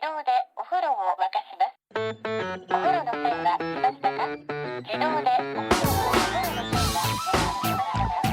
自動でお風呂を沸かします。お風呂の線は来ましたか？自動でお風呂の線は来ましたか？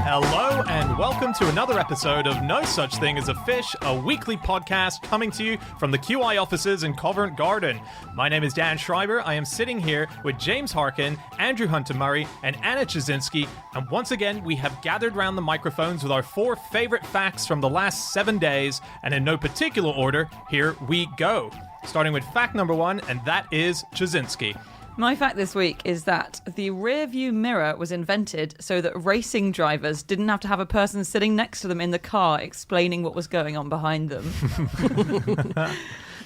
Hello and welcome to another episode of No Such Thing as a Fish, a weekly podcast coming to you from the QI offices in Covent Garden. My name is Dan Schreiber. I am sitting here with James Harkin, Andrew Hunter-Murray, and Anna Chazinski. And once again, we have gathered round the microphones with our 4 favorite facts from the last 7 days. And in no particular order, here we go. Starting with fact number 1, and that is Chazinski. My fact this week is that the rear view mirror was invented so that racing drivers didn't have to have a person sitting next to them in the car explaining what was going on behind them.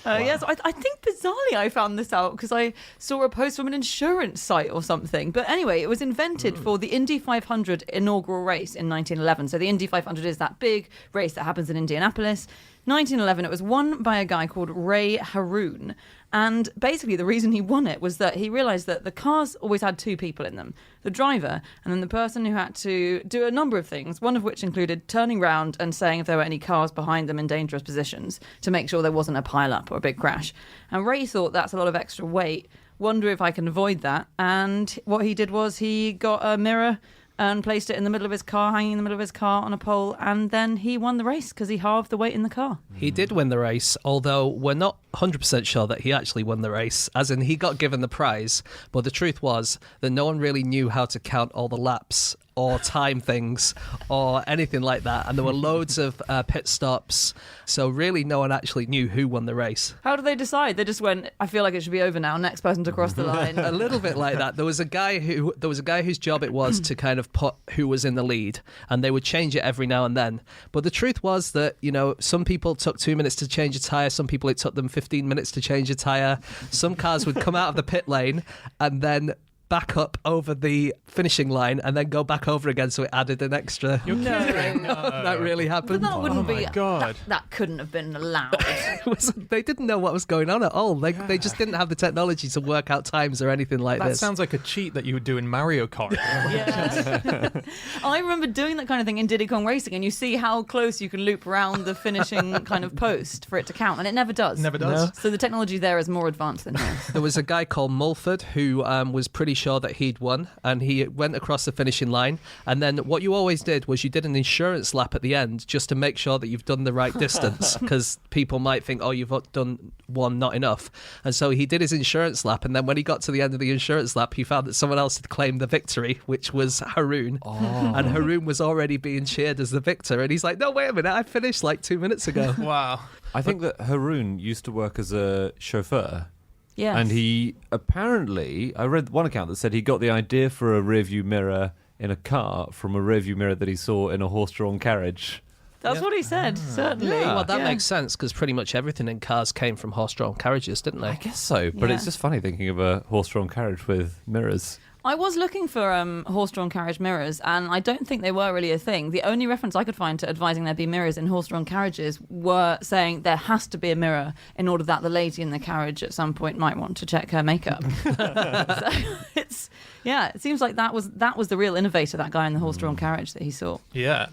Yes, I think bizarrely I found this out because I saw a post from an insurance site or something. But anyway, it was invented for the Indy 500 inaugural race in 1911. So the Indy 500 is that big race that happens in Indianapolis. 1911, it was won by a guy called Ray Harroun. And basically the reason he won it was that he realised that the cars always had 2 people in them. The driver and then the person who had to do a number of things, one of which included turning round and saying if there were any cars behind them in dangerous positions to make sure there wasn't a pile-up or a big crash. And Ray thought that's a lot of extra weight. Wonder if I can avoid that. And what he did was he got a mirror and placed it in the middle of his car, hanging in the middle of his car on a pole, and then he won the race because he halved the weight in the car. He did win the race, although we're not 100% sure that he actually won the race, as in he got given the prize, but the truth was that no one really knew how to count all the laps or time things or anything like that, and there were loads of pit stops, so really no one actually knew who won the race. How did they decide? They just went, I feel like it should be over now, next person to cross the line. A little bit like that. There was a guy whose job it was to kind of put who was in the lead, and they would change it every now and then. But the truth was that, you know, some people took 2 minutes to change a tyre, some people it took them 15 minutes to change a tyre. Some cars would come out of the pit lane and then back up over the finishing line and then go back over again, so it added an extra. You're kidding. No. That really happened. But that wouldn't be. God. That couldn't have been allowed. They didn't know what was going on at all. They just didn't have the technology to work out times or anything like That this. sounds like a cheat that you would do in Mario Kart. Yeah. I remember doing that kind of thing in Diddy Kong Racing, and you see how close you can loop around the finishing kind of post for it to count, and it never does. Never does. No. So the technology there is more advanced than here. There was a guy called Mulford who was pretty sure that he'd won, and he went across the finishing line, and then what you always did was you did an insurance lap at the end just to make sure that you've done the right distance, because people might think, oh, you've done one, not enough. And so he did his insurance lap, and then when he got to the end of the insurance lap, he found that someone else had claimed the victory, which was Harroun. And Harroun was already being cheered as the victor, and he's like, no, wait a minute, I finished like 2 minutes ago. Wow. I think that Harroun used to work as a chauffeur. Yes. And he apparently, I read one account that said he got the idea for a rearview mirror in a car from a rearview mirror that he saw in a horse-drawn carriage. That's what he said, certainly. Yeah. Well, that Yeah. makes sense, because pretty much everything in cars came from horse-drawn carriages, didn't they? I guess so, but Yeah. it's just funny thinking of a horse-drawn carriage with mirrors. I was looking for horse-drawn carriage mirrors, and I don't think they were really a thing. The only reference I could find to advising there be mirrors in horse-drawn carriages were saying there has to be a mirror in order that the lady in the carriage at some point might want to check her makeup. It seems like that was the real innovator, that guy in the horse-drawn carriage that he saw. Yeah.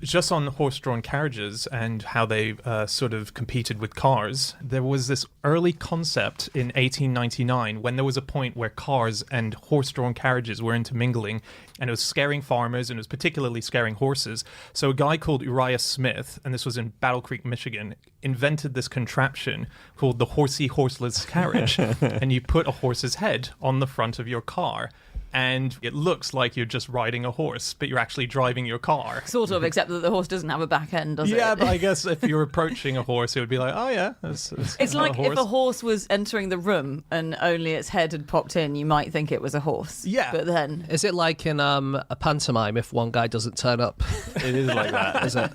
Just on horse-drawn carriages and how they sort of competed with cars, there was this early concept in 1899 when there was a point where cars and horse-drawn carriages were intermingling, and it was scaring farmers and it was particularly scaring horses. So a guy called Uriah Smith, and this was in Battle Creek, Michigan, invented this contraption called the horsey horseless carriage. And you put a horse's head on the front of your car, and it looks like you're just riding a horse, but you're actually driving your car. Sort of, except that the horse doesn't have a back end, does it? Yeah, but I guess if you're approaching a horse, it would be like, oh yeah, It's like if a horse was entering the room and only its head had popped in, you might think it was a horse. Yeah. But then... Is it like in a pantomime if one guy doesn't turn up? It is like that, is it?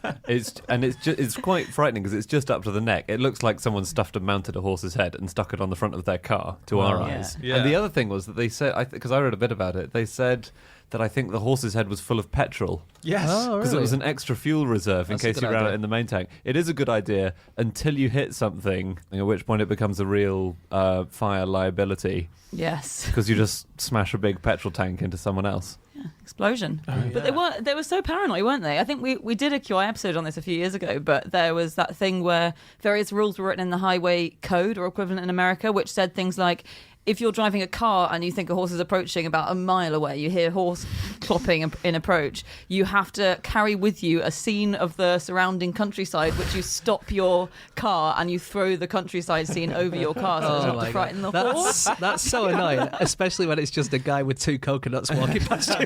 It's quite frightening because it's just up to the neck. It looks like someone stuffed and mounted a horse's head and stuck it on the front of their car to our Right. eyes. Yeah. And the other thing was that they said, because I read a bit about it, they said that I think the horse's head was full of petrol. Yes. Oh, Because it really? was an extra fuel reserve in That's a case good you ran idea. it in the main tank. It is a good idea until you hit something, at which point it becomes a real fire liability Yes. because you just smash a big petrol tank into someone else. Explosion. But they were so paranoid, weren't they? I think we did a QI episode on this a few years ago, but there was that thing where various rules were written in the highway code or equivalent in America, which said things like, if you're driving a car and you think a horse is approaching about a mile away, you hear horse clopping in approach, you have to carry with you a scene of the surrounding countryside, which you stop your car and you throw the countryside scene over your car so as not to frighten the horse. That's so annoying, especially when it's just a guy with 2 coconuts walking past you.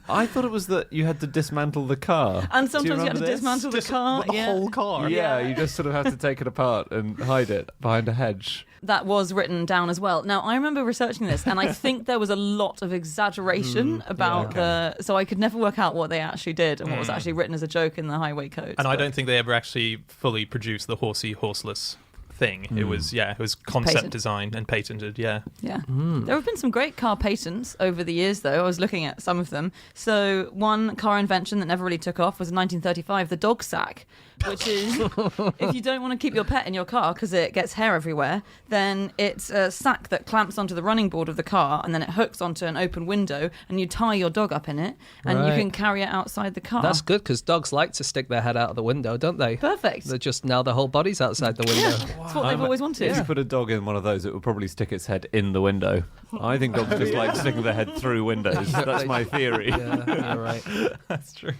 I thought it was that you had to dismantle the car. And sometimes you had remember to this? dismantle the car. The whole car. Yeah, you just sort of have to take it apart and hide it behind a hedge. That was written down as well. Now, I remember researching this, and I think there was a lot of exaggeration about so I could never work out what they actually did and what was actually written as a joke in the highway code. And I don't think they ever actually fully produced the horsey, horseless thing. It was concept Patent. design and patented. Yeah. Yeah. There have been some great car patents over the years, though. I was looking at some of them. So one car invention that never really took off was in 1935, the dog sack, which is if you don't want to keep your pet in your car because it gets hair everywhere, then it's a sack that clamps onto the running board of the car and then it hooks onto an open window and you tie your dog up in it and you can carry it outside the car. That's good because dogs like to stick their head out of the window, don't they? Perfect. They're just now their whole body's outside the window. That's what they've always wanted. If you put a dog in one of those, it would probably stick its head in the window. I think dogs just like sticking their head through windows. That's my theory. Yeah, you're right. That's true.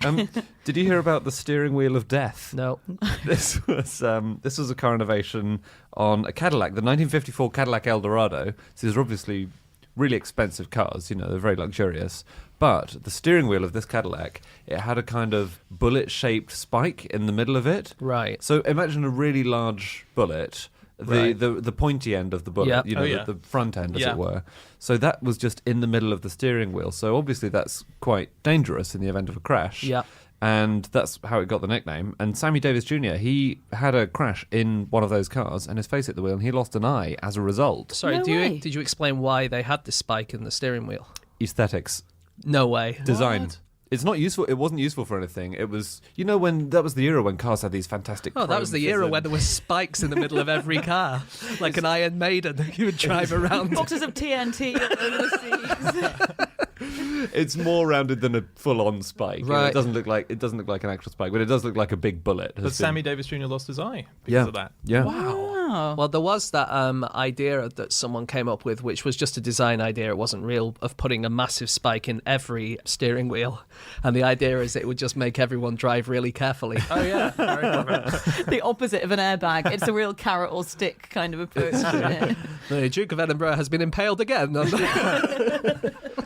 Did you hear about the steering wheel of death? No. This was a car innovation on a Cadillac, the 1954 Cadillac Eldorado. So these are obviously really expensive cars. You know, they're very luxurious. But the steering wheel of this Cadillac, it had a kind of bullet-shaped spike in the middle of it. Right. So imagine a really large bullet. The pointy end of the bullet, Yep. the front end, as it were. So that was just in the middle of the steering wheel. So obviously that's quite dangerous in the event of a crash. Yeah. And that's how it got the nickname. And Sammy Davis Jr., he had a crash in one of those cars and his face hit the wheel and he lost an eye as a result. Sorry, No way. did you explain why they had this spike in the steering wheel? Aesthetics. No way. Design. What? It's not useful. It wasn't useful for anything. It was, when that was the era when cars had these fantastic. Oh, that was the era where there were spikes in the middle of every car, like an Iron Maiden. You would drive around. Boxes of TNT over the seats. It's more rounded than a full-on spike. You know, Right. it doesn't look like an actual spike, but it does look like a big bullet. But Sammy Davis Jr. lost his eye because Yeah. of that. Yeah. Wow. Well, there was that idea that someone came up with, which was just a design idea. It wasn't real, of putting a massive spike in every steering wheel. And the idea is it would just make everyone drive really carefully. Oh yeah, very clever. The opposite of an airbag. It's a real carrot or stick kind of approach. Isn't it? The Duke of Edinburgh has been impaled again.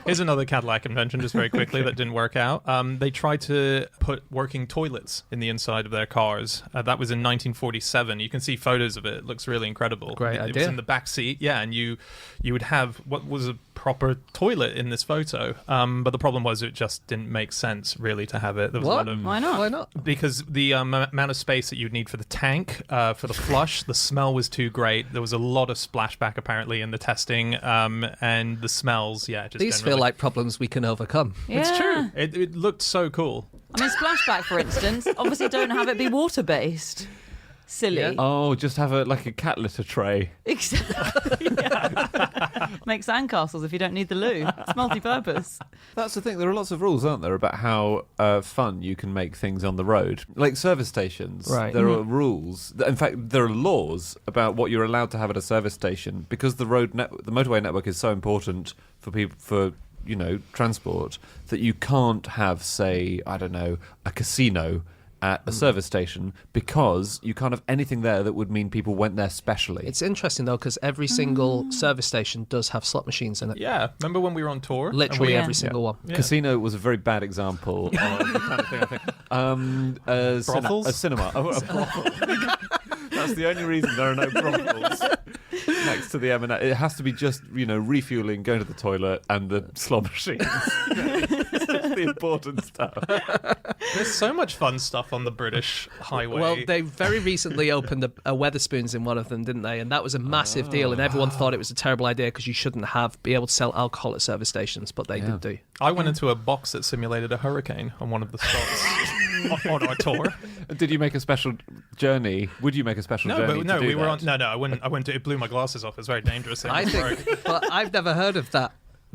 Here's another Cadillac invention, just very quickly, that didn't work out. They tried to put working toilets in the inside of their cars. That was in 1947. You can see photos of it. It looks really incredible. Great It was idea. in the back seat, yeah, and you would have what was a proper toilet in this photo. But the problem was it just didn't make sense, really, to have it. There was a What? lot of... Why not? Why not? Because the amount of space that you'd need for the tank, for the flush, the smell was too great. There was a lot of splashback, apparently, in the testing, and the smells, just These feel generally. like problems we can overcome. It's Yeah. true. It looked so cool. I mean, splashback, for instance, obviously don't have it be water-based. Silly. Yeah. Oh, just have a cat litter tray. Exactly. Yeah. Make sandcastles if you don't need the loo. It's multi-purpose. That's the thing. There are lots of rules, aren't there, about how fun you can make things on the road. Like service stations. Right. There are rules. In fact, there are laws about what you're allowed to have at a service station because the motorway network is so important for people for transport that you can't have, say, I don't know, a casino at a service station because you can't have anything there that would mean people went there specially. It's interesting, though, because every single service station does have slot machines in it. Yeah. Remember when we were on tour? Literally Yeah. every single one. Yeah. Casino was a very bad example of the kind of thing, I think. Brothels? A cinema. Oh, a brothel. That's the only reason there are no brothels next to the M&A. It has to be just, refueling, going to the toilet, and the slot machines. It's just the important stuff. There's so much fun stuff on the British highway. Well, they very recently opened a Weatherspoons in one of them, didn't they? And that was a massive deal, and everyone thought it was a terrible idea because you shouldn't be able to sell alcohol at service stations, but they did do. I went into a box that simulated a hurricane on one of the stops on our tour. Did you make a special journey? Would you make a special journey? No, to do we were that? on. No, I wouldn't. It blew my glasses off. It was very dangerous. I think, but I've never heard of that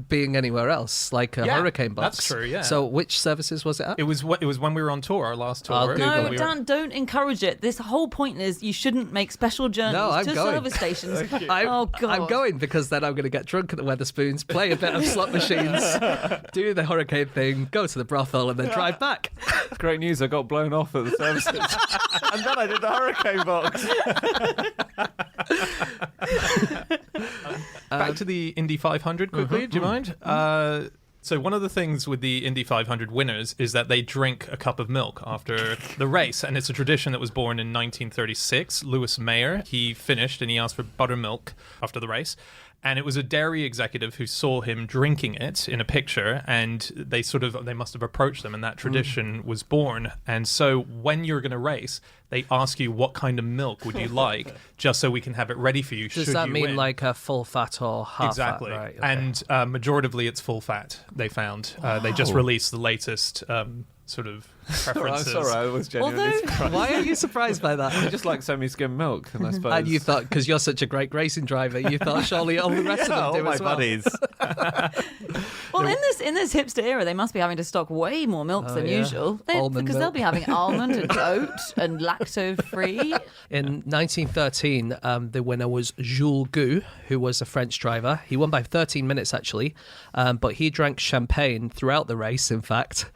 being anywhere else, like a Yeah, hurricane box. that's true, yeah. So which services was it at? It was when we were on tour, our last tour. I'll Google No, it. We were- Dan, don't encourage it. This whole point is you shouldn't make special journeys No, I'm to going. service stations. I'm, Oh, God. I'm going because then I'm going to get drunk at the Weatherspoons, play a bit of slot machines, do the hurricane thing, go to the brothel, and then drive back. It's great news. I got blown off at the services. And then I did the hurricane box. Back to the Indy 500 quickly, do you mind? So one of the things with the Indy 500 winners is that they drink a cup of milk after the race, and it's a tradition that was born in 1936. Louis Mayer, he finished and he asked for buttermilk after the race. And it was a dairy executive who saw him drinking it in a picture, and they must have approached them, and that tradition was born. And so when you're going to race, they ask you what kind of milk would you like, just so we can have it ready for you. Does should that you mean win. like a full fat or half Exactly. fat? Right, okay. And majoritively it's full fat, they found. They just released the latest sort of I'm preferences. sorry, I was genuinely surprised. Why are you surprised by that? I just like semi-skim milk, and I suppose. And you thought, because you're such a great racing driver, you thought surely all the rest yeah, of all them do my as well. buddies. Well, in this hipster era, they must be having to stock way more milks than yeah. usual. Almond Because they'll milk. be having almond and oat and lacto-free. In 1913, the winner was Jules Gu, who was a French driver. He won by 13 minutes, actually, but he drank champagne throughout the race, in fact.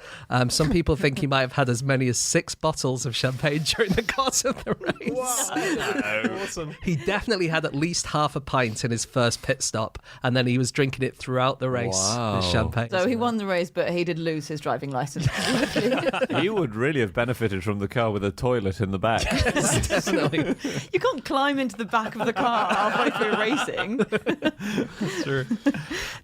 Some people think he might have had as many as 6 bottles of champagne during the course of the race. Awesome. He definitely had at least half a pint in his first pit stop, and then he was drinking it throughout the race, Wow. this champagne. So he won the race, but he did lose his driving license. He would really have benefited from the car with a toilet in the back. Definitely. You can't climb into the back of the car halfway through racing. Sure.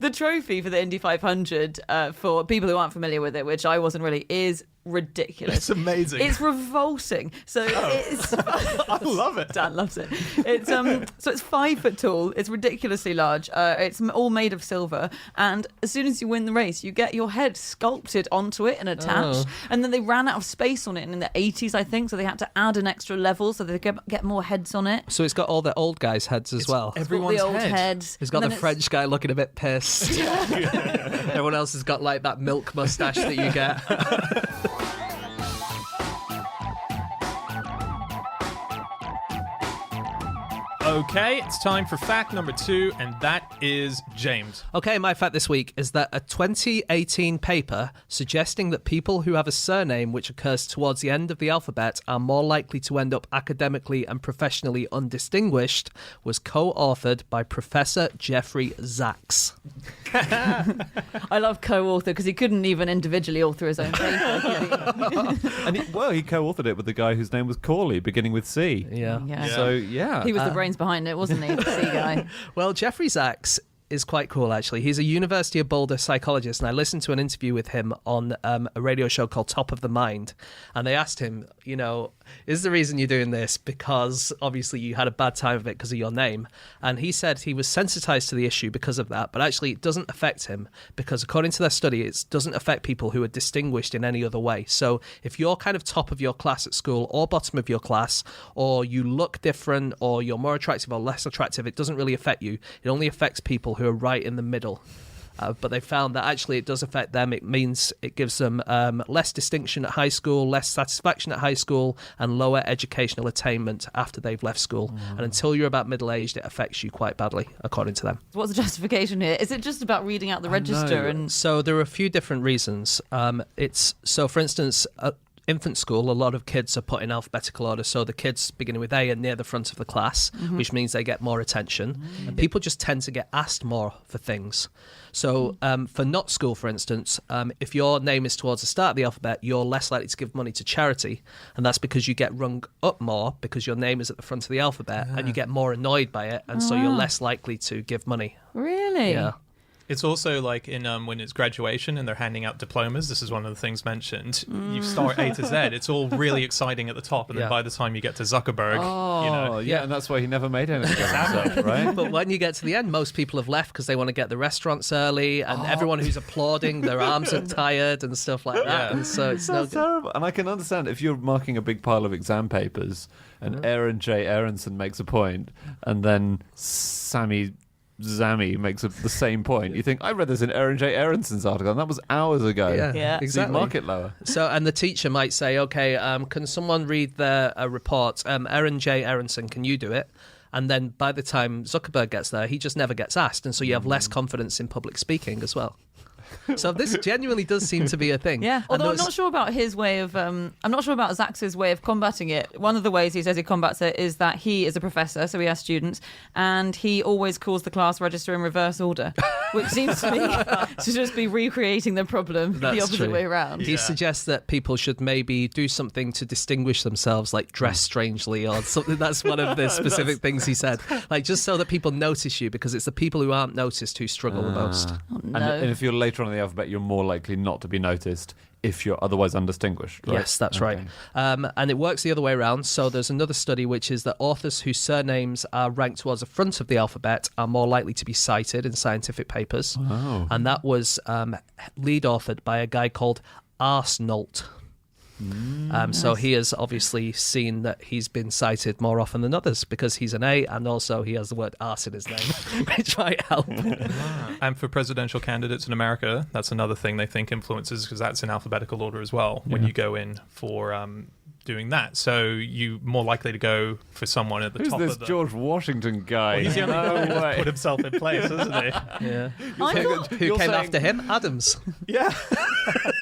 The trophy for the Indy 500, for people who aren't familiar with it, which I wasn't really, is ridiculous. It's amazing. It's revolting. So it's I love it. Dan loves it. It's so it's 5 foot tall. It's ridiculously large. It's all made of silver, and as soon as you win the race, you get your head sculpted onto it and attached. And then they ran out of space on it in the 80s, I think, so they had to add an extra level so they could get more heads on it. So it's got all the old guys' heads as well. Everyone's the old head. heads. He's got And the then French guy looking a bit pissed. Everyone else has got like that milk mustache that you get. Okay, it's time for fact number 2, and that is James. Okay, my fact this week is that a 2018 paper suggesting that people who have a surname which occurs towards the end of the alphabet are more likely to end up academically and professionally undistinguished was co-authored by Professor Jeffrey Sachs. I love co-author because he couldn't even individually author his own paper. could he? And he co-authored it with the guy whose name was Corley, beginning with C. Yeah. Yeah. So, yeah. He was the brains behind it, wasn't he? The C guy. Well, Jeffrey Sachs is quite cool, actually. He's a University of Boulder psychologist, and I listened to an interview with him on a radio show called Top of the Mind, and they asked him, you know, is the reason you're doing this because obviously you had a bad time of it because of your name? And he said he was sensitized to the issue because of that, but actually it doesn't affect him because according to their study, it doesn't affect people who are distinguished in any other way. So if you're kind of top of your class at school or bottom of your class, or you look different, or you're more attractive or less attractive, it doesn't really affect you. It only affects people who are right in the middle. But they found that actually it does affect them. It means it gives them less distinction at high school, less satisfaction at high school, and lower educational attainment after they've left school. And until you're about middle-aged, it affects you quite badly, according to them. What's the justification here? Is it just about reading out the register and So there are a few different reasons. For instance, infant school, a lot of kids are put in alphabetical order. So the kids beginning with A are near the front of the class, which means they get more attention. And people just tend to get asked more for things. So for not school, for instance, if your name is towards the start of the alphabet, you're less likely to give money to charity. And that's because you get rung up more because your name is at the front of the alphabet and you get more annoyed by it. And so you're less likely to give money. really? Yeah. It's also like in when it's graduation and they're handing out diplomas. This is one of the things mentioned. You start A to Z. It's all really exciting at the top, and then Yeah. by the time you get to Zuckerberg, you know, Oh, yeah, and that's why he never made anything of himself, right? But when you get to the end, most people have left because they want to get the restaurants early, and everyone who's applauding, their arms are tired and stuff like that. Yeah. And so it's no That's good. terrible. And I can understand if you're marking a big pile of exam papers and Aaron J. Aronson makes a point and then Sammy Zammy makes the same point. You think, I read this in Aaron J. Aronson's article, and that was hours ago. Yeah. So exactly. you mark it lower. So, and the teacher might say, okay, can someone read their report? Aaron J. Aronson, can you do it? And then by the time Zuckerberg gets there, he just never gets asked. And so you have less confidence in public speaking as well. So this genuinely does seem to be a thing. Yeah, And although I'm those- not sure about his way of. I'm not sure about Zax's way of combating it. One of the ways he says he combats it is that he is a professor, so he has students, and he always calls the class register in reverse order, which seems to me to just be recreating the problem the That's opposite true. way around. He suggests that people should maybe do something to distinguish themselves, like dress strangely or something. That's one of the specific things he said. Like, just so that people notice you, because it's the people who aren't noticed who struggle the most. Oh, no. And if you're later on in the alphabet, you're more likely not to be noticed if you're otherwise undistinguished. Right? Yes, that's right. And it works the other way around. So there's another study which is that authors whose surnames are ranked towards the front of the alphabet are more likely to be cited in scientific papers. Oh. And that was lead authored by a guy called Arsenault. So he has obviously seen that he's been cited more often than others because he's an A, and also he has the word arse in his name, which might help. And for presidential candidates in America, that's another thing they think influences, because that's in alphabetical order as well when you go in for doing that. So you're more likely to go for someone at the Who's top this of the... George Washington guy? Well, he's the only No guy who's way. put himself in place, isn't he? Yeah. I thought, Who You're came saying- after him? Adams. Yeah.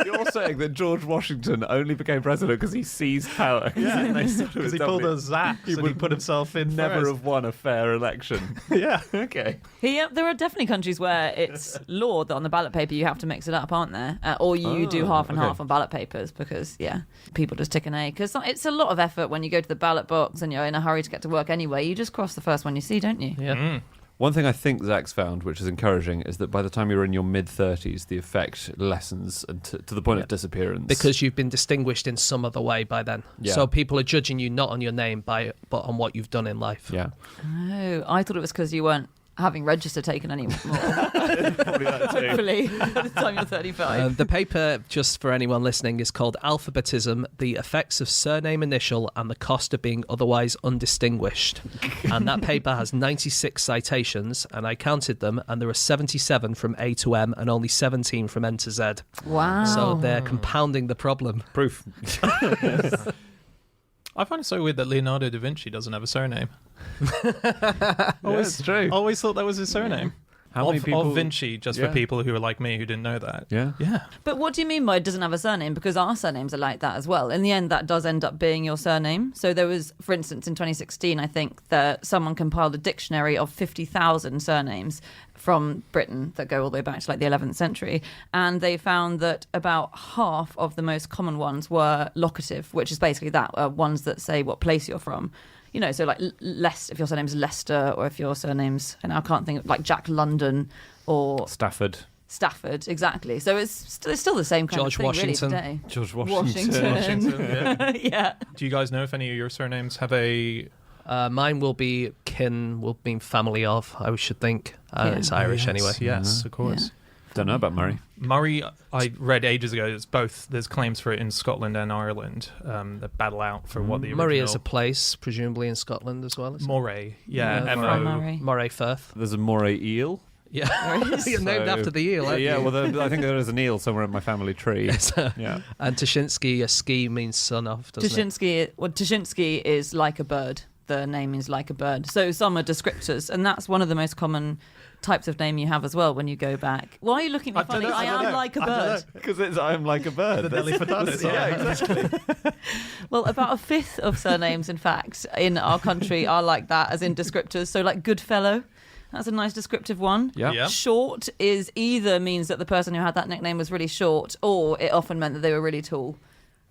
You're saying that George Washington only became president because he seized power. Yeah, Because because he pulled a Zax and he put himself in never first. have won a fair election. Yeah. Okay. there are definitely countries where it's law that on the ballot paper you have to mix it up, aren't there? Or you do half and okay. half on ballot papers because, people just tick an A. Because it's a lot of effort when you go to the ballot box and you're in a hurry to get to work anyway. You just cross the first one you see, don't you? Yeah. One thing I think Zach's found, which is encouraging, is that by the time you're in your mid-30s, the effect lessens and to the point of disappearance. Because you've been distinguished in some other way by then. Yeah. So people are judging you not on your name, but on what you've done in life. Yeah. Oh, I thought it was because you weren't having register taken anymore. Probably that too. Hopefully, by the time you're 35. The paper, just for anyone listening, is called Alphabetism, the Effects of Surname Initial and the Cost of Being Otherwise Undistinguished. And that paper has 96 citations, and I counted them, and there are 77 from A to M and only 17 from N to Z. Wow. So they're compounding the problem. Proof. I find it so weird that Leonardo da Vinci doesn't have a surname. It's true. Always thought that was his surname. How many people... Of Vinci, just Yeah. for people who are like me who didn't know that. Yeah. Yeah. But what do you mean by it doesn't have a surname? Because our surnames are like that as well. In the end, that does end up being your surname. So there was, for instance, in 2016, I think that someone compiled a dictionary of 50,000 surnames from Britain that go all the way back to like the 11th century. And they found that about half of the most common ones were locative, which is basically that, ones that say what place you're from. You know, so like if your surname's Leicester, or if your surname's, and I can't think of, like Jack London or Stafford. Stafford, exactly. So it's still the same kind George of thing, Washington. really, today. George Washington. Washington. Yeah. Do you guys know if any of your surnames have a... Mine will be kin, will mean family of, I should think. Yeah. It's Irish Yes, anyway. Yes, of course. Don't know about Murray. Murray, I read ages ago, it's both, there's claims for it in Scotland and Ireland that battle out for what the original... Murray is a place, presumably in Scotland as well. Isn't it? Moray, yeah. Yeah, From M-O. Moray. Moray Firth. There's a moray eel. Yeah. You're named So- after the eel, aren't Yeah, you? well, I think there is an eel somewhere in my family tree. Yeah. And Tashinsky, a ski means son of, doesn't it? Tashinsky is like a bird. The name is like a bird. So some are descriptors, and that's one of the most common types of name you have as well when you go back. Why are you looking at me funny? I am like a bird. Because I'm like a bird. The Nelly Furtado song. Yeah, exactly. Well, about a fifth of surnames, in fact, in our country are like that, as in descriptors. So like Goodfellow, that's a nice descriptive one. Yeah. Yeah. Short is either means that the person who had that nickname was really short, or it often meant that they were really tall.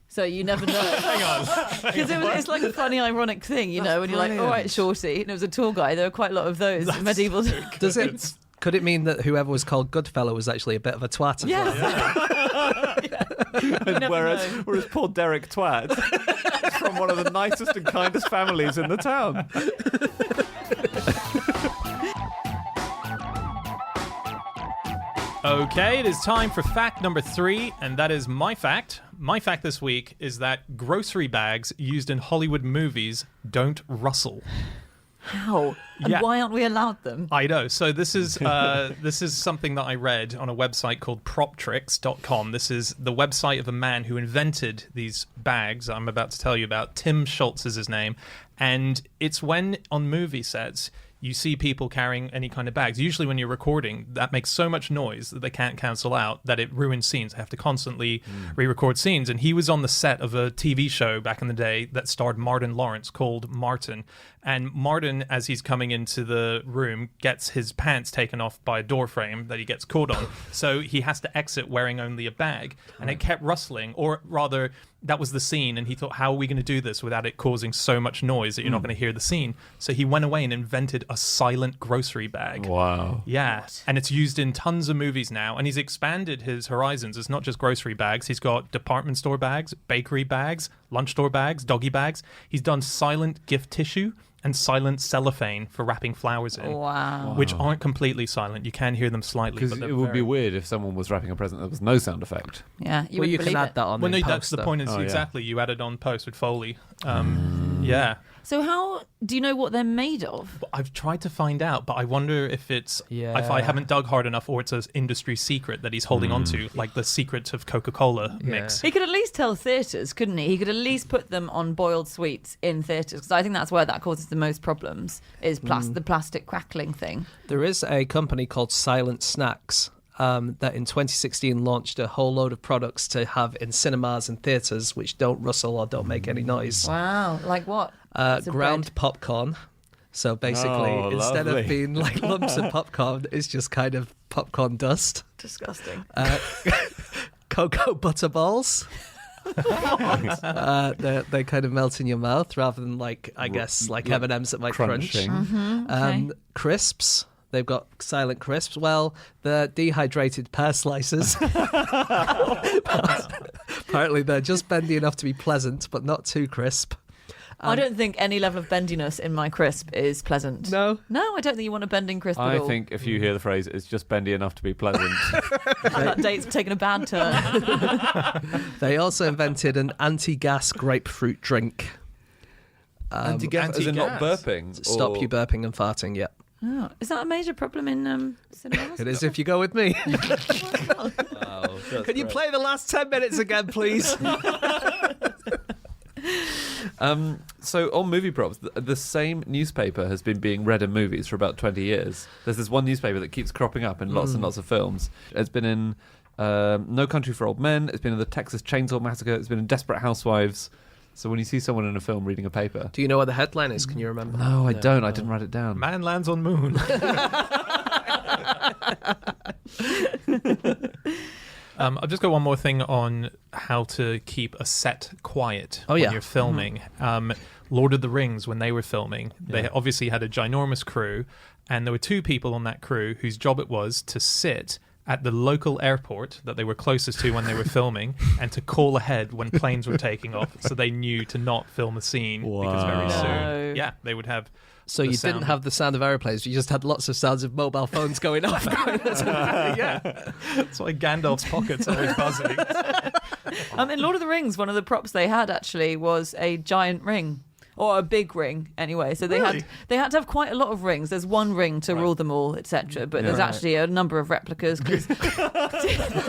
So you never know. Hang on. Because it's like a funny, ironic thing, you know, when you're like, all right, shorty. And it was a tall guy. There were quite a lot of those in medieval times. Does it? Could it mean that whoever was called Goodfellow was actually a bit of a twat? As well? Never whereas know. poor Derek Twat is from one of the nicest and kindest families in the town. Okay, it is time for fact number 3, and that is my fact. My fact this week is that grocery bags used in Hollywood movies don't rustle. How? And Yeah. why aren't we allowed them? I know. So this is something that I read on a website called proptricks.com. This is the website of a man who invented these bags I'm about to tell you about. Tim Schultz is his name. And it's when on movie sets you see people carrying any kind of bags. Usually when you're recording, that makes so much noise that they can't cancel out that it ruins scenes. They have to constantly re-record scenes. And he was on the set of a TV show back in the day that starred Martin Lawrence called Martin. And Martin, as he's coming into the room, gets his pants taken off by a door frame that he gets caught on. So he has to exit wearing only a bag. And it kept rustling, or rather, that was the scene. And he thought, how are we going to do this without it causing so much noise that you're not going to hear the scene? So he went away and invented a silent grocery bag. Wow. Yeah. And it's used in tons of movies now. And he's expanded his horizons. It's not just grocery bags. He's got department store bags, bakery bags, lunch store bags, doggy bags. He's done silent gift tissue and silent cellophane for wrapping flowers in. Wow. Which aren't completely silent. You can hear them slightly. Because But it would be weird if someone was wrapping a present there was no sound effect. Yeah, Well, you can believe add it. that on. Well, in no, that's post, the though. point. Is Oh, yeah. exactly you added on post with Foley. Yeah. So how do you know what they're made of? I've tried to find out, but I wonder if it's if I Yeah. haven't dug hard enough, or it's an industry secret that he's holding on to, like the secret of Coca-Cola mix. He could at least tell theatres, couldn't he? He could at least put them on boiled sweets in theatres, because I think that's where that causes the most problems, is the plastic crackling thing. There is a company called Silent Snacks that in 2016 launched a whole load of products to have in cinemas and theatres which don't rustle or don't make any noise. Wow, like what? It's a Ground bread. popcorn. So basically, Oh, instead lovely. of being like lumps of popcorn, it's just kind of popcorn dust. Disgusting. Cocoa butter balls. They kind of melt in your mouth rather than like M&Ms that might crunch. Crunching. Okay. Crisps. They've got silent crisps. Well, the dehydrated pear slices. Apparently, they're just bendy enough to be pleasant, but not too crisp. I don't think any level of bendiness in my crisp is pleasant. No? No, I don't think you want a bending crisp at I all. think if you hear the phrase, it's just bendy enough to be pleasant. that date's taken a bad turn. They also invented an anti-gas grapefruit drink. Anti-gas, as in not anti-gas. burping? Stop or- you burping and farting, yeah. Oh, is that a major problem in cinemas? It is if you go with me. Wow, that's Can you great. play the last 10 minutes again, please? So on movie props, the same newspaper has been being read in movies for about 20 years. There's this one newspaper that keeps cropping up in lots and lots of films. It's been in No Country for Old Men. It's been in the Texas Chainsaw Massacre. It's been in Desperate Housewives. So when you see someone in a film reading a paper... Do you know what the headline is? Can you remember? No, I don't. I didn't write it down. Man lands on moon. I've just got one more thing on how to keep a set quiet Oh, when yeah. you're filming. Lord of the Rings, when they were filming, they obviously had a ginormous crew, and there were two people on that crew whose job it was to sit at the local airport that they were closest to when they were filming, and to call ahead when planes were taking off, so they knew to not film a scene because very Wow. soon, No. they would have. So the you sound didn't have the sound of aeroplanes, you just had lots of sounds of mobile phones going off. yeah, that's why Gandalf's pockets are always buzzing. In Lord of the Rings, one of the props they had actually was a giant ring. Or a big ring, anyway. So they Really? had to have quite a lot of rings. There's one ring to rule them all, etc. But there's actually a number of replicas. 'Cause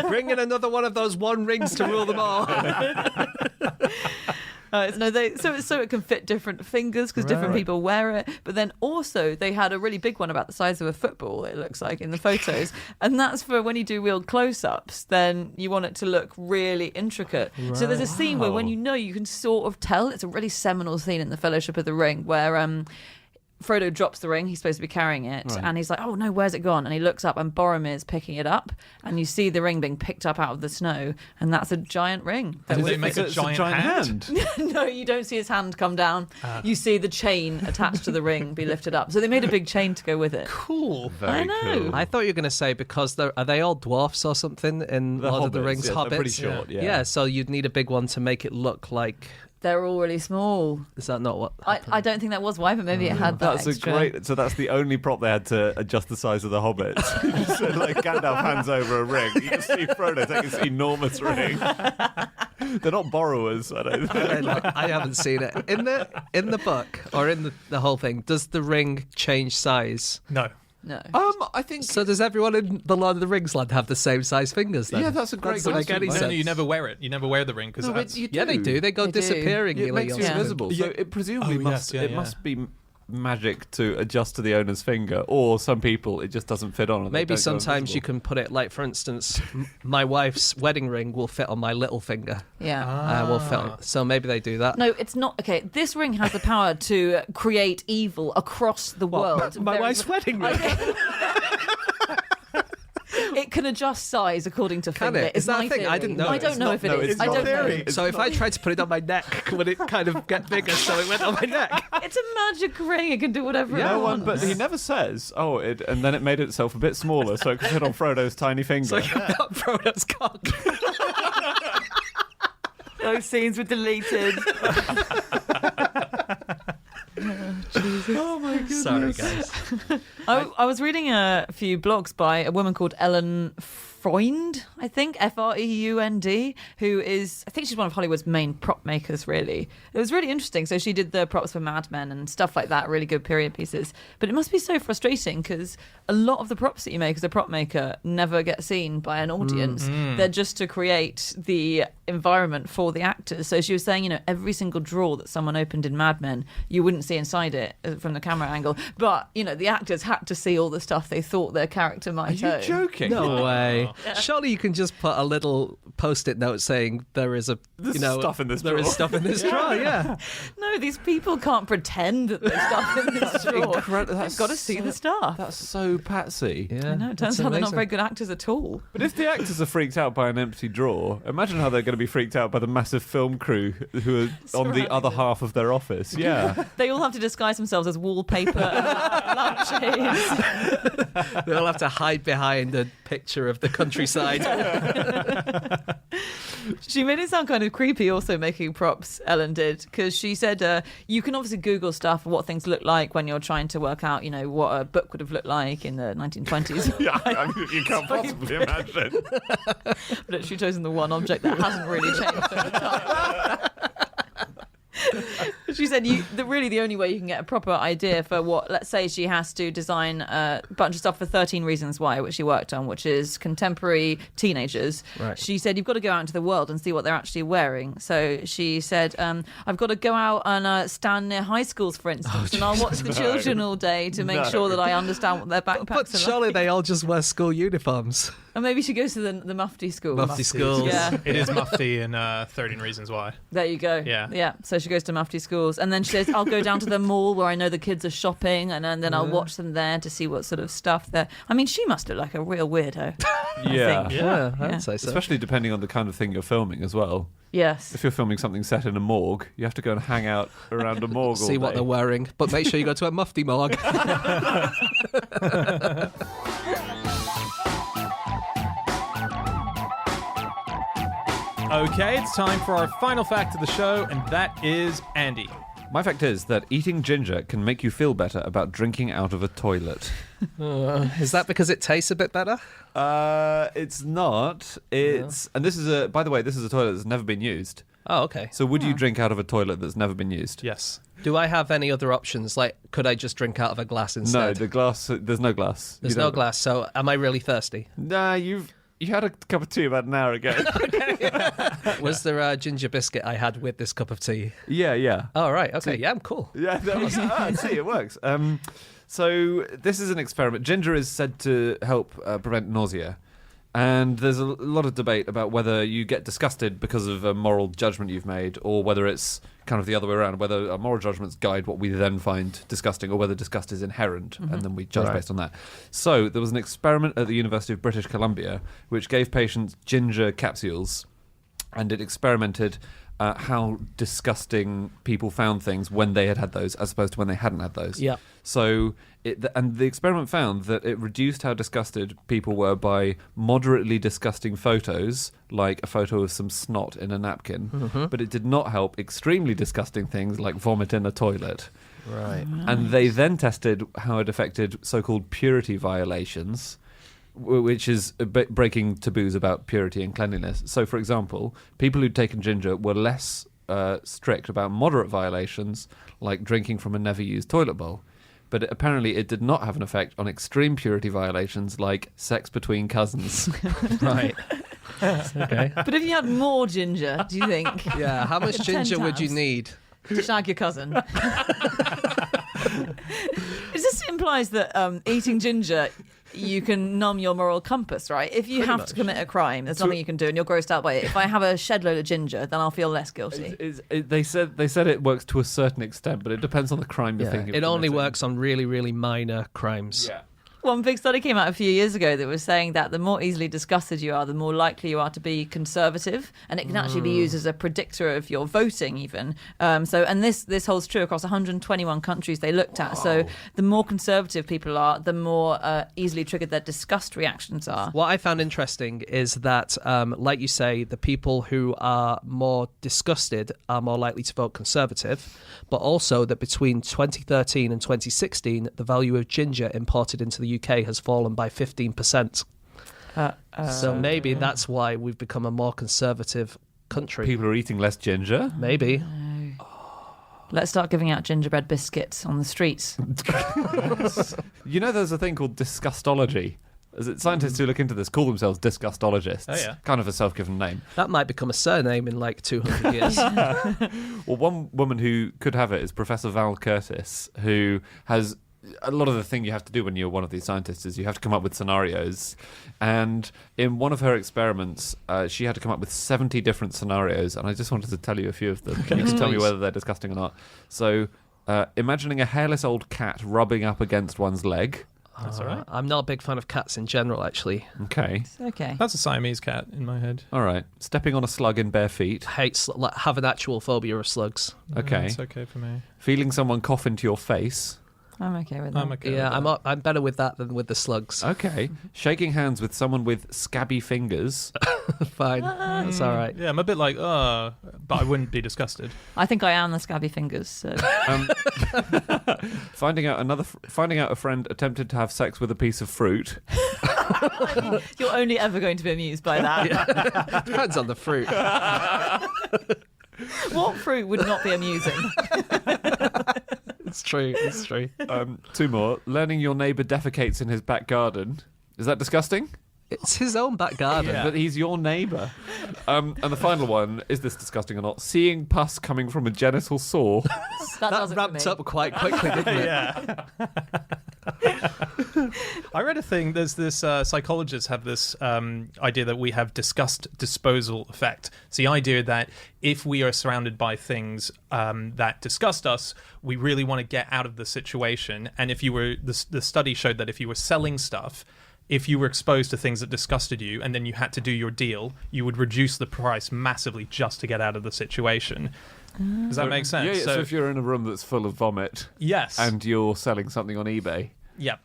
Bring in another one of those one rings to rule them all. so it can fit different fingers because different people wear it. But then also they had a really big one about the size of a football, it looks like in the photos. And that's for when you do real close-ups, then you want it to look really intricate. So there's a scene where when you can sort of tell, it's a really seminal scene in the Fellowship of the Ring where Frodo drops the ring. He's supposed to be carrying it, and he's like, "Oh no, where's it gone?" And he looks up, and Boromir's picking it up, and you see the ring being picked up out of the snow, and that's a giant ring. Does it make a It's giant hand? No, you don't see his hand come down. You see the chain attached to the ring be lifted up. So they made a big chain to go with it. Cool. Very I know. cool. I thought you were going to say because are they all dwarfs or something in The Lord of the Hobbits, Rings? yeah, Hobbits, they're pretty short, yeah. So you'd need a big one to make it look like They're all really small. Is that not what? I don't think that was why, but maybe it had that That's extra. a great. So that's the only prop they had to adjust the size of the Hobbit. So like Gandalf hands over a ring. You just see Frodo take this enormous ring. They're not borrowers, I don't think. I haven't seen it in the book or in the whole thing. Does the ring change size? No. No. I think. So does everyone in the Lord of the Rings land have the same size fingers then? Yeah, that's a great Doesn't make question. any No, sense. you never wear it. You never wear the ring because Yeah, they do. They go They do. disappearing. It makes you Yeah. invisible. So Yeah. it presumably Oh, yes, must. yeah. Must be magic to adjust to the owner's finger, or some people it just doesn't fit on. And they Maybe don't go sometimes you invisible. can put it like, for instance, my wife's wedding ring will fit on my little finger. Yeah. Will fit on, so maybe they do that. No, it's not. Okay, this ring has the power to create evil across the world. My Very- wife's wedding ring. It can adjust size according to Can finger. it? Is It's that a my thing? I theory. didn't know. I It's don't know not- if it no, is. it's I not don't know. theory. So if I tried to put it on my neck, would it kind of get bigger so it went on my neck? It's a magic ring. It can do whatever it No wants. one, but he never says. Oh, and then it made itself a bit smaller, so it could fit on Frodo's tiny finger. So you got Frodo's cock. Those scenes were deleted. Oh my goodness! Sorry, guys. I was reading a few blogs by a woman called Ellen Freund, I think, Freund, who is, I think she's one of Hollywood's main prop makers, really. It was really interesting. So she did the props for Mad Men and stuff like that, really good period pieces. But it must be so frustrating because a lot of the props that you make as a prop maker never get seen by an audience. They're just to create the environment for the actors. So she was saying, you know, every single drawer that someone opened in Mad Men, you wouldn't see inside it from the camera angle. But, you know, the actors had to see all the stuff they thought their character might Are you own. joking? No way. Surely you can just put a little post-it note saying there is There's stuff in this there is drawer. stuff in this drawer. Yeah. No, these people can't pretend that there's stuff in this drawer. They've got to see the stuff. That's so patsy. Yeah. I know, it turns out they're not very good actors at all. But if the actors are freaked out by an empty drawer, imagine how they're going to be freaked out by the massive film crew who are on Surrounding the other them. half of their office. Yeah. They all have to disguise themselves as wallpaper and lampshades. They all have to hide behind a picture of the countryside. She made it sound kind of creepy also making props, Ellen did, because she said you can obviously Google stuff what things look like when you're trying to work out, you know, what a book would have looked like in the 1920s. Yeah, I mean, you can't possibly imagine. But she's chosen the one object that hasn't really changed over time. She said really the only way you can get a proper idea for what, let's say she has to design a bunch of stuff for 13 Reasons Why, which she worked on, which is contemporary teenagers. Right. She said, you've got to go out into the world and see what they're actually wearing. So she said, I've got to go out and stand near high schools, for instance, and I'll watch the children all day to make sure that I understand what their backpacks But are surely like. they all just wear school uniforms. Or maybe she goes to the Mufti school. Mufti schools. Yeah. It is Mufti in 13 Reasons Why. There you go. Yeah. So she goes to Mufti schools, and then she says, "I'll go down to the mall where I know the kids are shopping, and then I'll watch them there to see what sort of stuff they're." I mean, she must look like a real weirdo. Yeah. think. Yeah, Yeah. I'd say so. Especially depending on the kind of thing you're filming as well. Yes. If you're filming something set in a morgue, you have to go and hang out around a morgue all See what day. they're wearing, but make sure you go to a Mufti morgue. Okay, it's time for our final fact of the show, and that is Andy. My fact is that eating ginger can make you feel better about drinking out of a toilet. Is that because it tastes a bit better? It's not. It's and this is by the way, this is a toilet that's never been used. Oh, okay. So would you drink out of a toilet that's never been used? Yes. Do I have any other options? Like, could I just drink out of a glass No, instead? the glass. There's no glass. There's You no don't- glass, so am I really thirsty? Nah, you had a cup of tea about an hour ago. Was there a ginger biscuit I had with this cup of tea? Yeah. Oh, right. Okay. Yeah, I'm cool. Yeah, that was, see, it works. So this is an experiment. Ginger is said to help prevent nausea. And there's a lot of debate about whether you get disgusted because of a moral judgment you've made, or whether it's kind of the other way around, whether our moral judgments guide what we then find disgusting, or whether disgust is inherent, and then we judge based on that. So there was an experiment at the University of British Columbia which gave patients ginger capsules, and it experimented how disgusting people found things when they had those, as opposed to when they hadn't had those. Yeah. So, and the experiment found that it reduced how disgusted people were by moderately disgusting photos, like a photo of some snot in a napkin, but it did not help extremely disgusting things like vomit in a toilet. Right. And they then tested how it affected so-called purity violations, which is breaking taboos about purity and cleanliness. So, for example, people who'd taken ginger were less strict about moderate violations, like drinking from a never-used toilet bowl. But apparently it did not have an effect on extreme purity violations, like sex between cousins. Right. Okay. But if you had more ginger, do you think? Yeah, how much 10 ginger would you tabs. need? To shag your cousin. This implies that eating ginger, you can numb your moral compass, right? If you have to commit a crime, there's nothing you can do, and you're grossed out by it. If I have a shed load of ginger, then I'll feel less guilty. They said it works to a certain extent, but it depends on the crime you're thinking of It only committing. works on really, really minor crimes. Yeah. One big study came out a few years ago that was saying that the more easily disgusted you are, the more likely you are to be conservative, and it can actually be used as a predictor of your voting even. And this holds true across 121 countries they looked at. So the more conservative people are, the more easily triggered their disgust reactions are. What I found interesting is that, like you say, the people who are more disgusted are more likely to vote Conservative, but also that between 2013 and 2016, the value of ginger imported into the UK has fallen by 15%. So maybe that's why we've become a more conservative country. People are eating less ginger. Maybe. Let's start giving out gingerbread biscuits on the streets. You know, there's a thing called disgustology. Scientists who look into this call themselves disgustologists. Oh, yeah. Kind of a self-given name. That might become a surname in like 200 years. Well, one woman who could have it is Professor Val Curtis, who has a lot of the thing you have to do when you're one of these scientists is you have to come up with scenarios. And in one of her experiments, she had to come up with 70 different scenarios. And I just wanted to tell you a few of them. You can tell me whether they're disgusting or not. So, imagining a hairless old cat rubbing up against one's leg. That's all right. I'm not a big fan of cats in general, actually. Okay. Okay. That's a Siamese cat in my head. All right. Stepping on a slug in bare feet. Have an actual phobia of slugs. Okay. It's okay for me. Feeling someone cough into your face. I'm okay with that. I'm okay. Yeah, with that. I'm better with that than with the slugs. Okay. Shaking hands with someone with scabby fingers. Fine. That's all right. Yeah, I'm a bit like, but I wouldn't be disgusted. I think I am the scabby fingers. So. Finding out a friend attempted to have sex with a piece of fruit. You're only ever going to be amused by that. Depends on the fruit. What fruit would not be amusing? It's true. It's true. Two more. Learning your neighbour defecates in his back garden. Is that disgusting? It's his own back garden. Yeah. But he's your neighbour. And the final one, is this disgusting or not? Seeing pus coming from a genital sore. That That does it for ramped me. up quite quickly, didn't it? Yeah. I read a thing. There's this psychologists have this idea that we have disgust disposal effect. It's the idea that if we are surrounded by things that disgust us, we really want to get out of the situation. And if you were, the study showed that if you were selling stuff, if you were exposed to things that disgusted you and then you had to do your deal, you would reduce the price massively just to get out of the situation. Does that make sense? Yeah, so if you're in a room that's full of vomit yes. and you're selling something on eBay. yeah.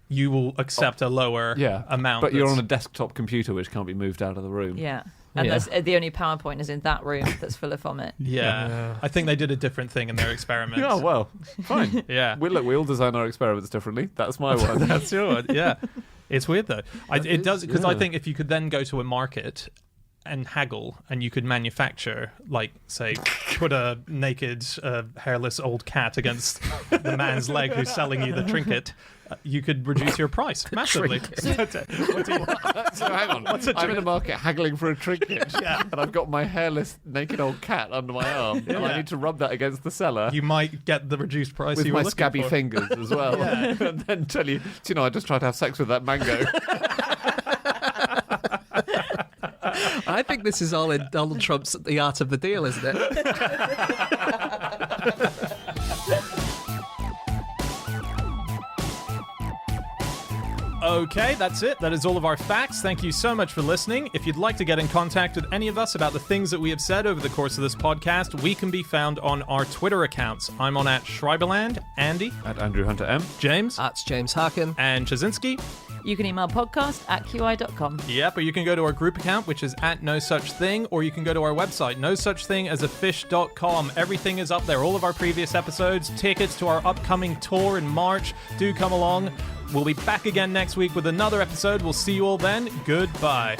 You will accept a lower amount. But you're that's- on a desktop computer which can't be moved out of the room. Yeah. And Yeah. that's, the only PowerPoint is in that room that's full of vomit. Yeah. I think they did a different thing in their experiments. Oh, well, fine. Yeah. We all design our experiments differently. That's my one. That's your one. Yeah. It's weird though. It does, because I yeah. think if you could then go to a market and haggle and you could manufacture, like, say, put a naked, hairless old cat against the man's leg who's selling you the trinket, you could reduce your price massively. So hang on. I'm in a market haggling for a trinket, and I've got my hairless, naked old cat under my arm, and I need to rub that against the seller You might get the reduced price with you were my looking scabby for. fingers as well, and then tell you, I just tried to have sex with that mango. I think this is all in Donald Trump's The Art of the Deal, isn't it? Okay, that's it. That is all of our facts. Thank you so much for listening. If you'd like to get in contact with any of us about the things that we have said over the course of this podcast, we can be found on our Twitter accounts. I'm on @Schreiberland, Andy, At Andrew Hunter M. James, That's James Harkin. and Chazinski. You can email podcast@qi.com. Yep, or you can go to our group account, which is @NoSuchThing, or you can go to our website, nosuchthingasafish.com. Everything is up there. All of our previous episodes, tickets to our upcoming tour in March. Do come along. We'll be back again next week with another episode. We'll see you all then. Goodbye.